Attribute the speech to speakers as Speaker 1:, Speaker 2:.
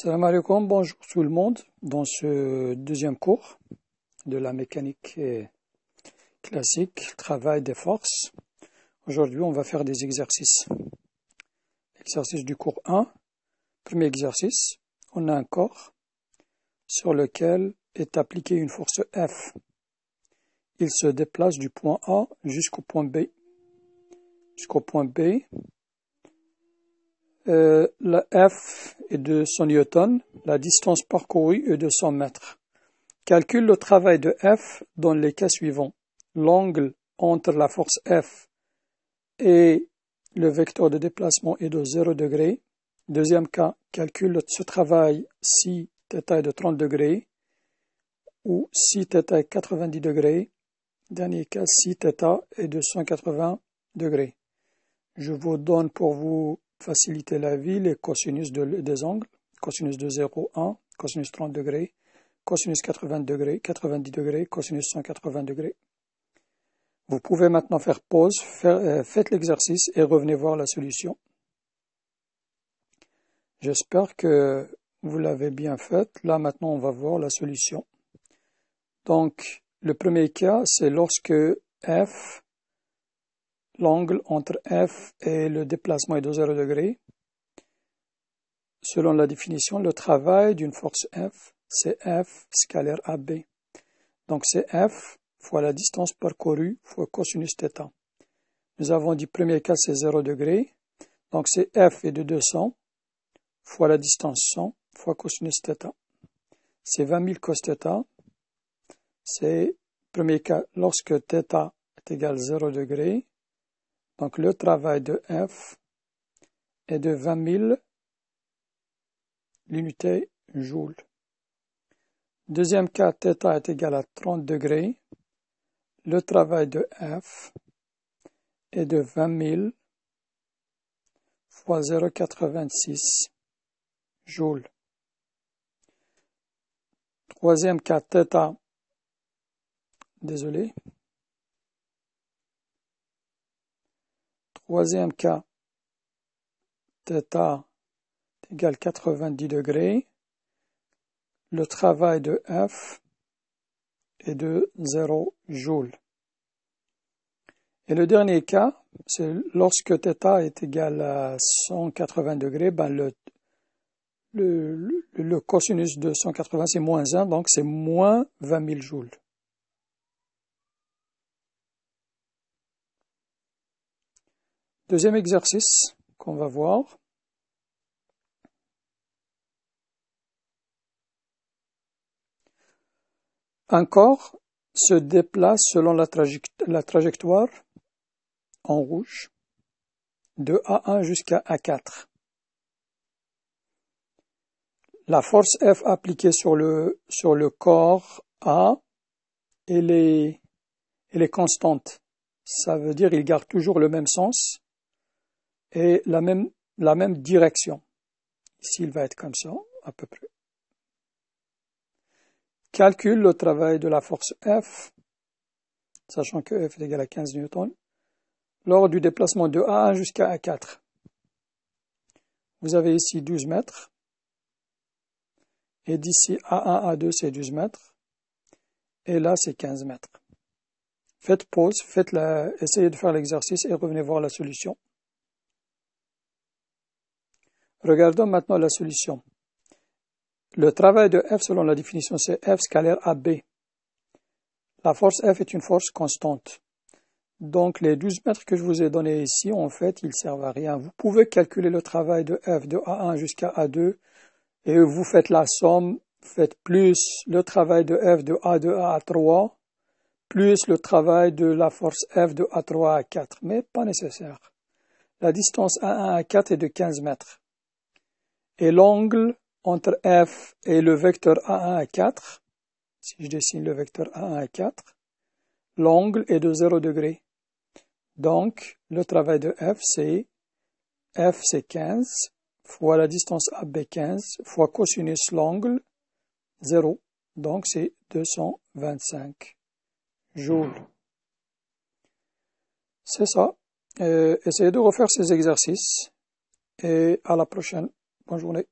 Speaker 1: Salam alaikum, bonjour tout le monde. Dans ce deuxième cours de la mécanique classique, travail des forces, aujourd'hui on va faire des exercices. Exercice du cours 1, premier exercice, on a un corps sur lequel est appliquée une force F. Il se déplace du point A jusqu'au point B. La F est de 100 newtons, la distance parcourue est de 100 mètres. Calcule le travail de F dans les cas suivants. L'angle entre la force F et le vecteur de déplacement est de 0 degré. Deuxième cas, calcule ce travail si θ est de 30 degrés ou si θ est 90 degrés. Dernier cas, si θ est de 180 degrés. Je vous donne pour vous faciliter la vie les cosinus des angles. Cosinus de 0, 1, cosinus 30 degrés, cosinus 80 degrés, 90 degrés, cosinus 180 degrés. Vous pouvez maintenant faire pause, faites l'exercice et revenez voir la solution. J'espère que vous l'avez bien faite. Là maintenant on va voir la solution. Donc le premier cas c'est lorsque F, l'angle entre F et le déplacement est de 0 degré. Selon la définition, le travail d'une force F, c'est F scalaire AB. Donc c'est F fois la distance parcourue fois cosinus θ. Nous avons dit premier cas c'est 0 degré. Donc c'est F est de 200 fois la distance 100 fois cosinus θ. C'est 20 000 cos θ. C'est premier cas lorsque θ est égal à 0 degré. Donc le travail de F est de 20 000 l'unité joule. Deuxième cas, θ est égal à 30 degrés. Le travail de F est de 20 000 fois 0,86 joules. Troisième cas, Troisième cas, θ est égal à 90 degrés. Le travail de F est de 0 joules. Et le dernier cas, c'est lorsque θ est égal à 180 degrés, ben le cosinus de 180 c'est moins 1, donc c'est moins 20 000 joules. Deuxième exercice qu'on va voir. Un corps se déplace selon la trajectoire en rouge de A1 jusqu'à A4. La force F appliquée sur le corps A, elle est constante. Ça veut dire qu'il garde toujours le même sens et la même direction. Ici, il va être comme ça, à peu près. Calcule le travail de la force F, sachant que F est égal à 15 newtons, lors du déplacement de A1 jusqu'à A4. Vous avez ici 12 mètres, et d'ici A1 à A2 c'est 12 mètres, et là c'est 15 mètres. Faites pause, essayez de faire l'exercice et revenez voir la solution. Regardons maintenant la solution. Le travail de F selon la définition c'est F scalaire AB. La force F est une force constante. Donc les 12 mètres que je vous ai donnés ici, en fait, ils ne servent à rien. Vous pouvez calculer le travail de F de A1 jusqu'à A2 et vous faites la somme, faites plus le travail de F de A2 à A3, plus le travail de la force F de A3 à A4, mais pas nécessaire. La distance A1 à A4 est de 15 mètres. Et l'angle entre F et le vecteur A1 à 4, si je dessine le vecteur A1 à 4, l'angle est de 0 degré. Donc, le travail de F c'est 15 fois la distance AB 15 fois cosinus l'angle 0. Donc, c'est 225 joules. C'est ça. Essayez de refaire ces exercices et à la prochaine. Bonne journée.